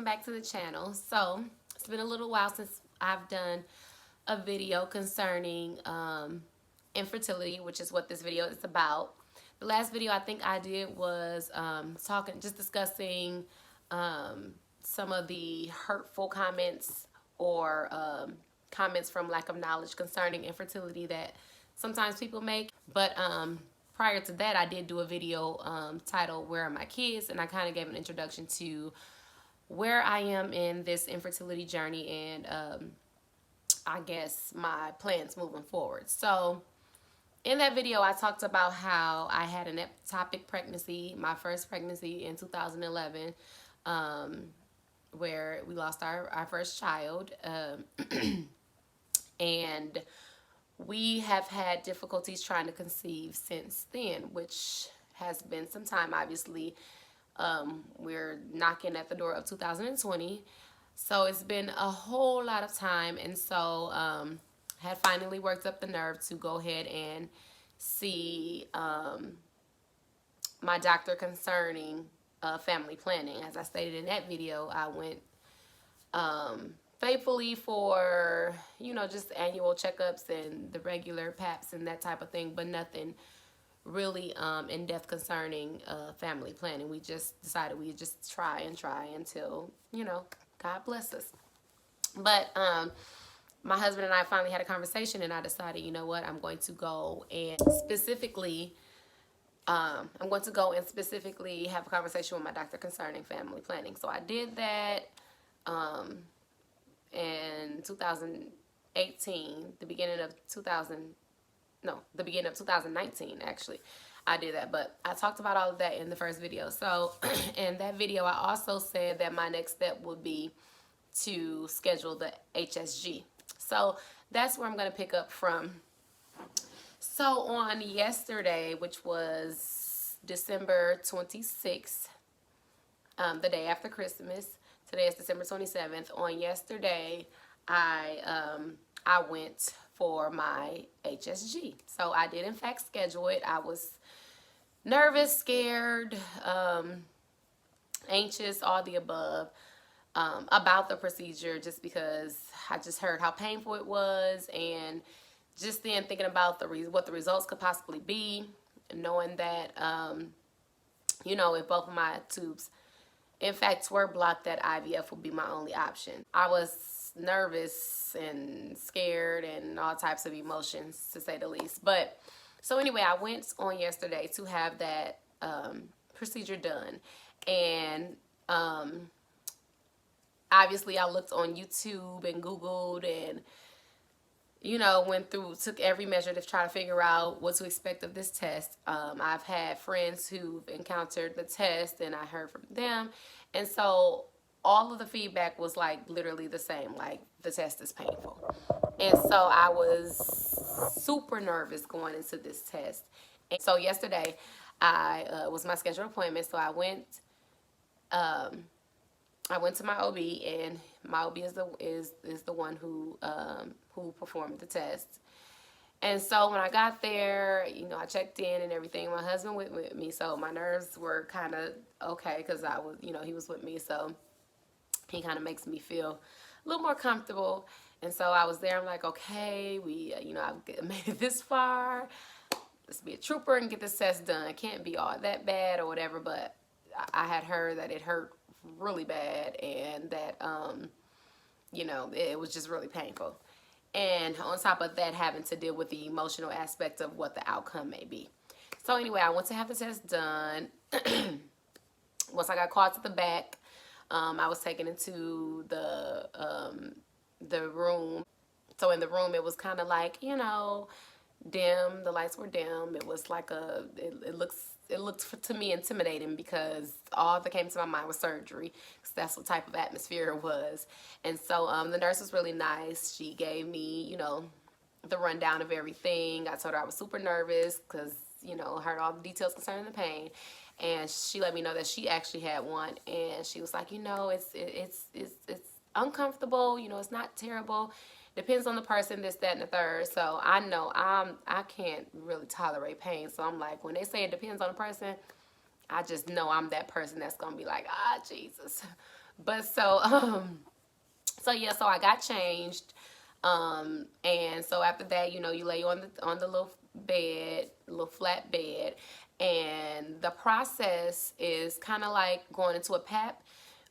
welcome back to the channel. So it's been a little while since I've done a video concerning infertility, which is what this video is about. The last video I think I did was discussing some of the hurtful comments or comments from lack of knowledge concerning infertility that sometimes people make. But prior to that, I did do a video titled "Where Are My Kids?" and I kind of gave an introduction to where I am in this infertility journey and I guess my plans moving forward. So in that video, I talked about how I had an ectopic pregnancy, my first pregnancy in 2011, where we lost our first child. And we have had difficulties trying to conceive since then, which has been some time, obviously. We're knocking at the door of 2020. So it's been a whole lot of time. And so had finally worked up the nerve to go ahead and see my doctor concerning family planning. As I stated in that video, I went faithfully for, just annual checkups and the regular PAPs and that type of thing, but nothing really in depth concerning family planning. We just decided we'd just try until, God bless us. But my husband and I finally had a conversation, and I decided, you know what, I'm going to go and specifically have a conversation with my doctor concerning family planning. So I did that in 2018, the beginning of 2019, actually. I did that, but I talked about all of that in the first video. So in that video, I also said that my next step would be to schedule the HSG. So that's where I'm going to pick up from. So on yesterday, which was December 26th, the day after Christmas, today is December 27th. On yesterday, I went for my HSG. So I did in fact schedule it. I was nervous, scared, anxious, all the above about the procedure, just because I just heard how painful it was, and just then thinking about what the results could possibly be, knowing that if both of my tubes in fact were blocked, that IVF would be my only option. I was nervous and scared and all types of emotions, to say the least. But so anyway, I went on yesterday to have that procedure done, and obviously I looked on YouTube and Googled and took every measure to try to figure out what to expect of this test. I've had friends who've encountered the test, and I heard from them, and so all of the feedback was like literally the same, like the test is painful. And so I was super nervous going into this test. And so yesterday I was my scheduled appointment, so I went to my OB, and my OB is the one who performed the test. And so when I got there, I checked in and everything. My husband went with me, so my nerves were kind of okay because I was, he was with me, so he kind of makes me feel a little more comfortable. And so I was there. I'm like, okay, I've made it this far. Let's be a trooper and get this test done. It can't be all that bad or whatever. But I had heard that it hurt really bad, and that it was just really painful. And on top of that, having to deal with the emotional aspect of what the outcome may be. So anyway, I went to have the test done. Once I got called to the back, I was taken into the room. So in the room, it was kind of like, dim. The lights were dim. It was like it looked to me intimidating, because all that came to my mind was surgery, because that's what type of atmosphere it was. And so the nurse was really nice. She gave me, the rundown of everything. I told her I was super nervous because, heard all the details concerning the pain. And she let me know that she actually had one, and she was like, it's uncomfortable, it's not terrible. Depends on the person, this, that, and the third. So I know I can't really tolerate pain. So I'm like, when they say it depends on the person, I just know I'm that person that's going to be like, Jesus. But so yeah, so I got changed. And so after that, you lay on the little bed, little flat bed, and the process is kind of like going into a PAP.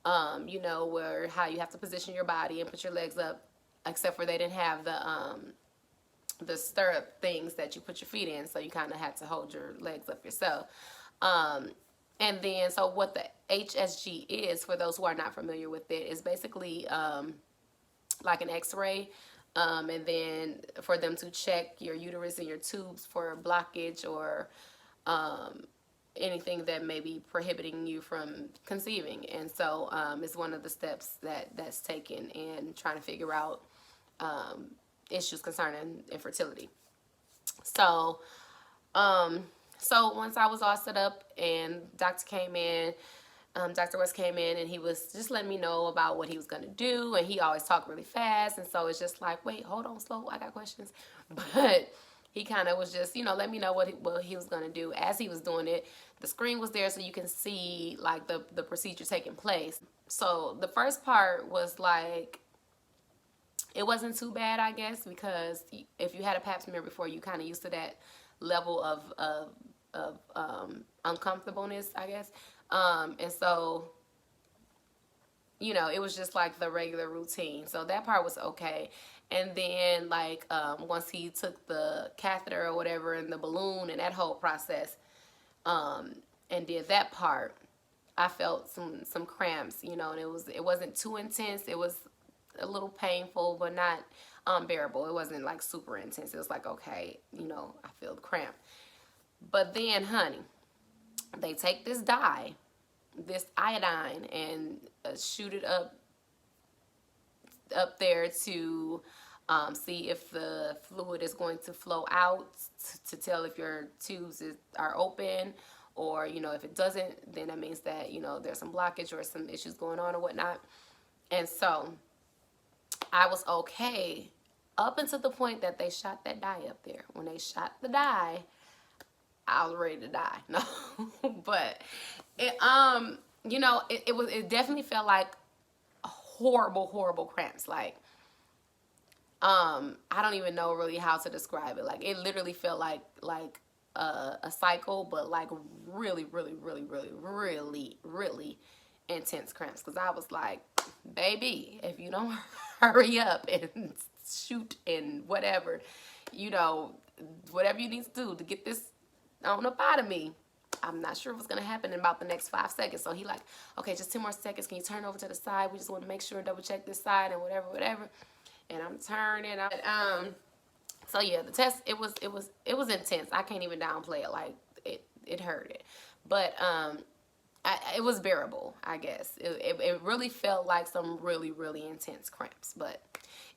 Where how you have to position your body and put your legs up, except for they didn't have the stirrup things that you put your feet in, so you kind of had to hold your legs up yourself. Um, and then, so what the HSG is, for those who are not familiar with it, is basically like an X-ray, and then for them to check your uterus and your tubes for blockage or anything that may be prohibiting you from conceiving. And so it's one of the steps that's taken in trying to figure out issues concerning infertility. So, so once I was all set up and Dr. West came in and he was just letting me know about what he was going to do. And he always talked really fast. And so it's just like, wait, hold on, slow. I got questions. But he kind of was just, let me know what he was going to do. As he was doing it, the screen was there so you can see like the procedure taking place. So the first part was like, it wasn't too bad, I guess, because if you had a pap smear before, you kind of used to that level of uncomfortableness, I guess. And so, it was just like the regular routine. So that part was okay. And then, like, once he took the catheter or whatever and the balloon and that whole process, and did that part, I felt some cramps, and it wasn't too intense. It was a little painful, but not unbearable. It wasn't like super intense. It was like, okay, I feel the cramp. But then, honey, they take this dye, this iodine, and shoot it up there to see if the fluid is going to flow out, to tell if your tubes are open, or if it doesn't, then that means that there's some blockage or some issues going on or whatnot. And so I was okay up until the point that they shot that dye up there. When they shot the dye, I was ready to die. No, but it definitely felt like horrible cramps. Like, I don't even know really how to describe it. Like, it literally felt like a cycle, but like really intense cramps. Because I was like, baby, if you don't hurry up and shoot and whatever, whatever you need to do to get this on up out of me, I'm not sure what's going to happen in about the next 5 seconds. So he like, okay, just 10 more seconds. Can you turn over to the side? We just want to make sure and double check this side and whatever. And I'm turning. So yeah, the test, it was intense. I can't even downplay it. Like, it hurted. But it was bearable, I guess. It really felt like some really intense cramps, but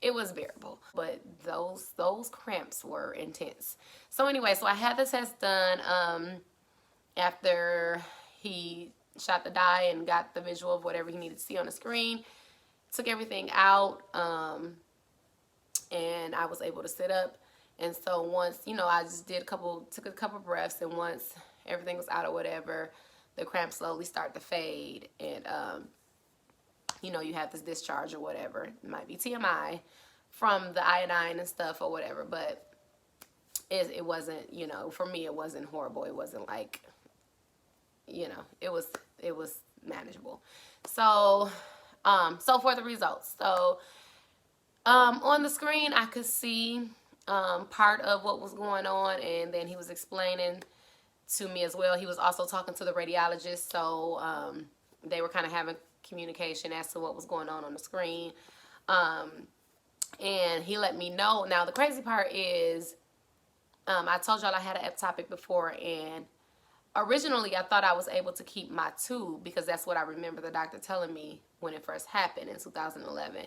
it was bearable. But those cramps were intense. So anyway, so I had the test done after he shot the dye and got the visual of whatever he needed to see on the screen. Took everything out, and I was able to sit up. And so once, I just took a couple breaths, and once everything was out or whatever, the cramps slowly start to fade, and you have this discharge or whatever. It might be TMI from the iodine and stuff or whatever, but it wasn't, for me, it wasn't horrible. It wasn't like, it was manageable. So so for the results, so on the screen I could see part of what was going on, and then he was explaining to me as well. He was also talking to the radiologist, so they were kind of having communication as to what was going on the screen. And he let me know. Now, the crazy part is, I told y'all I had an ectopic before, and originally I thought I was able to keep my tube, because that's what I remember the doctor telling me when it first happened in 2011.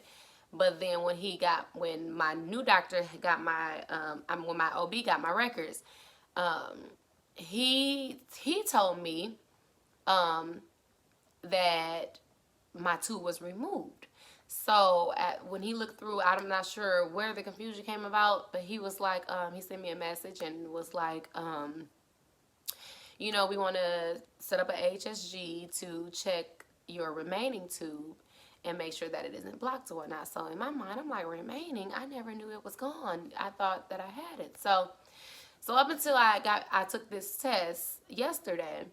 But then when my new doctor got when my OB got my records, he told me that my tube was removed. So when he looked through, I'm not sure where the confusion came about, but he was like, he sent me a message and was like, we want to set up an HSG to check your remaining tube. and make sure that it isn't blocked or whatnot. So in my mind, I'm like, remaining, I never knew it was gone. I thought that I had it. So up until I took this test yesterday,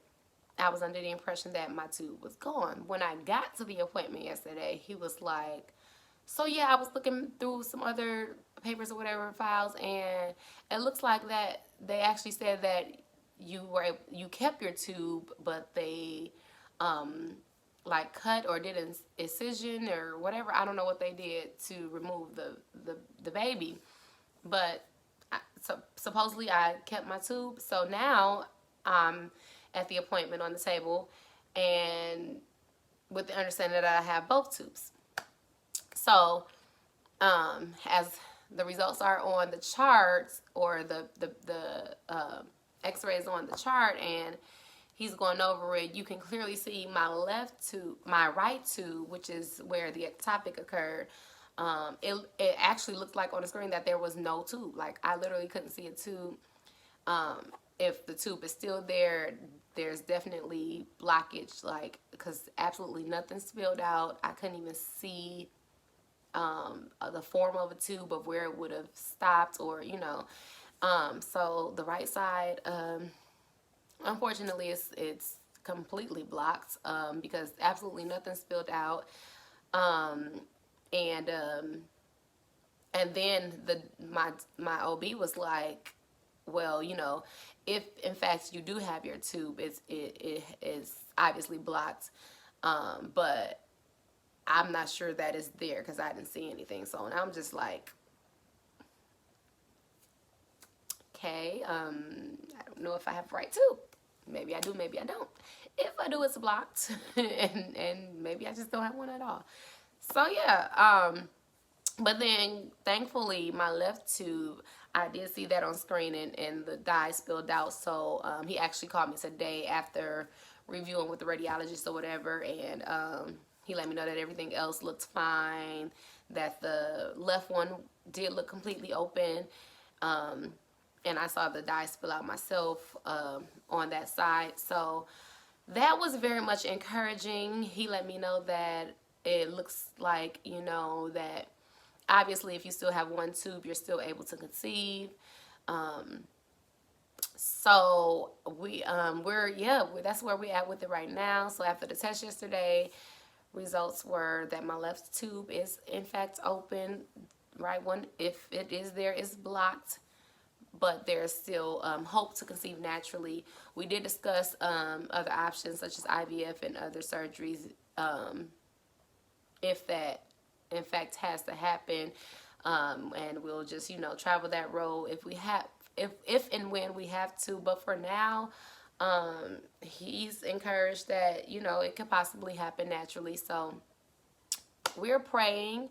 I was under the impression that my tube was gone. When I got to the appointment yesterday, he was like, so yeah, I was looking through some other papers or whatever files, and it looks like that they actually said that you kept your tube, but they like cut or did an incision or whatever. I don't know what they did to remove the baby, but so supposedly I kept my tube. So now I'm at the appointment on the table, and with the understanding that I have both tubes. So as the results are on the charts, or the x-rays on the chart, and he's going over it, you can clearly see my right tube, which is where the ectopic occurred. It actually looked like on the screen that there was no tube. Like, I literally couldn't see a tube. If the tube is still there, there's definitely blockage, like, because absolutely nothing spilled out. I couldn't even see the form of a tube of where it would have stopped, or so the right side, unfortunately, it's completely blocked, because absolutely nothing spilled out. And then my OB was like, well, if in fact you do have your tube, it is obviously blocked, but I'm not sure that it's there because I didn't see anything. So, and I'm just like, okay, I don't know if I have the right tube. Maybe I do, maybe I don't. If I do, it's blocked, and maybe I just don't have one at all. So yeah, but then thankfully my left tube, I did see that on screen, and the dye spilled out. So he actually called me today after reviewing with the radiologist or whatever, and he let me know that everything else looked fine, that the left one did look completely open, and I saw the dye spill out myself on that side. So that was very much encouraging. He let me know that it looks like, that obviously if you still have one tube, you're still able to conceive. So that's where we're at with it right now. So after the test yesterday, results were that my left tube is in fact open. Right one, if it is there, is blocked, but there's still hope to conceive naturally. We did discuss other options such as IVF and other surgeries, if that in fact has to happen, and we'll just travel that road if and when we have to. But for now, he's encouraged that it could possibly happen naturally. So we're praying,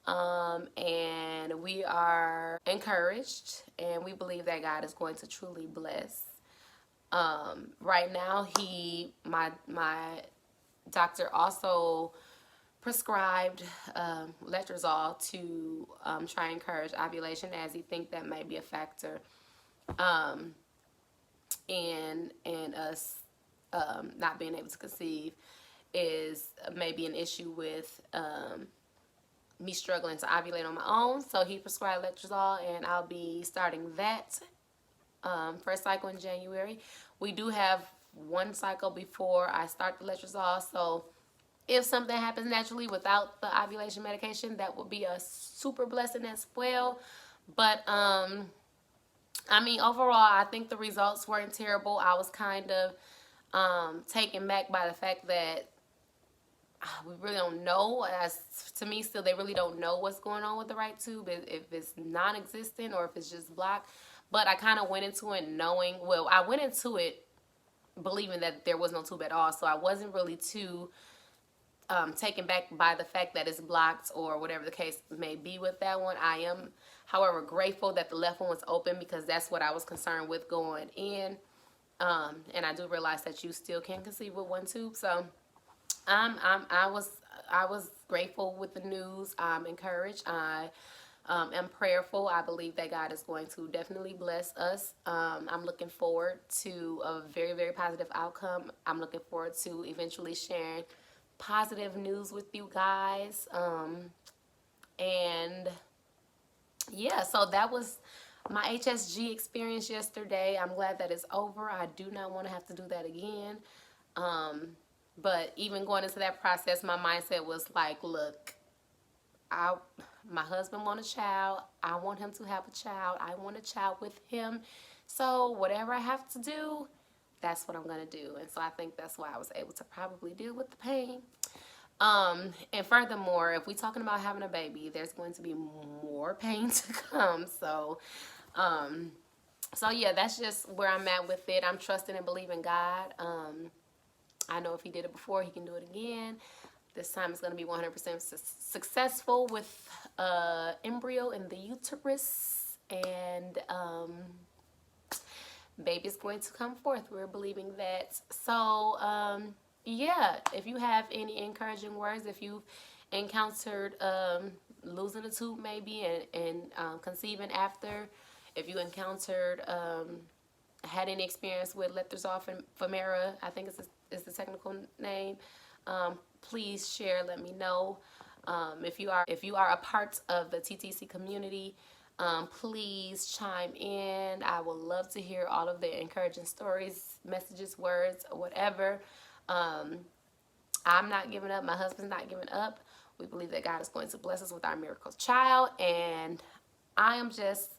and we are encouraged, and we believe that God is going to truly bless. Right now, my doctor also prescribed letrozole to try and encourage ovulation, as he think that may be a factor in us not being able to conceive, is maybe an issue with me struggling to ovulate on my own. So he prescribed letrozole, and I'll be starting that first cycle in January. We do have one cycle before I start the letrozole, so if something happens naturally without the ovulation medication, that would be a super blessing as well. But overall, I think the results weren't terrible. I was kind of taken back by the fact that we really don't know. As to me, still, they really don't know what's going on with the right tube, if it's non-existent or if it's just blocked. But I kind of went into it knowing, I went into it believing that there was no tube at all, so I wasn't really too taken back by the fact that it's blocked or whatever the case may be with that one. I am, however, grateful that the left one was open, because that's what I was concerned with going in. And I do realize that you still can conceive with one tube. So I was grateful with the news. I'm encouraged. I am prayerful. I believe that God is going to definitely bless us. I'm looking forward to a very, very positive outcome. I'm looking forward to eventually sharing positive news with you guys. And yeah, so that was my HSG experience yesterday. I'm glad that it's over. I do not want to have to do that again. But even going into that process, my mindset was like, look, my husband wants a child. I want him to have a child. I want a child with him. So whatever I have to do, that's what I'm going to do. And so I think that's why I was able to probably deal with the pain. And furthermore, if we're talking about having a baby, there's going to be more pain to come. So yeah, that's just where I'm at with it. I'm trusting and believing God. I know if he did it before, he can do it again. This time it's going to be 100% successful with embryo in the uterus, and baby's going to come forth. We're believing that. So yeah, if you have any encouraging words, if you've encountered losing a tooth maybe and conceiving after, if you encountered had any experience with Leptospira, I think is the technical name, please share, let me know. If you are a part of the TTC community, please chime in. I would love to hear all of the encouraging stories, messages, words, or whatever. I'm not giving up. My husband's not giving up. We believe that God is going to bless us with our miracle child, and I am just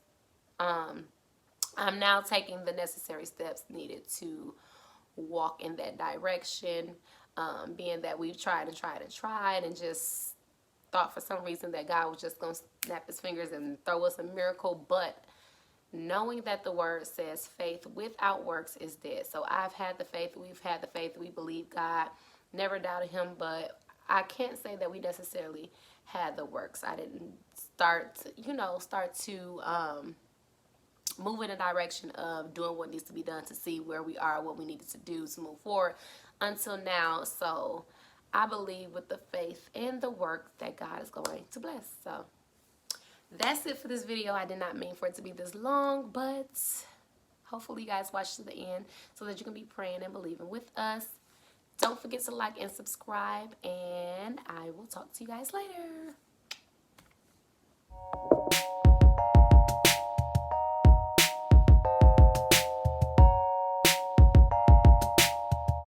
I'm now taking the necessary steps needed to walk in that direction, being that we've tried and just thought for some reason that God was just going to snap his fingers and throw us a miracle, but knowing that the word says faith without works is dead. So I've had the faith, we've had the faith, we believe God, never doubted him, but I can't say that we necessarily had the works. I didn't start to move in a direction of doing what needs to be done to see where we are, what we needed to do to move forward until now. So I believe with the faith and the work that God is going to bless. So that's it for this video. I did not mean for it to be this long, but hopefully you guys watch to the end so that you can be praying and believing with us. Don't forget to like and subscribe, and I will talk to you guys later.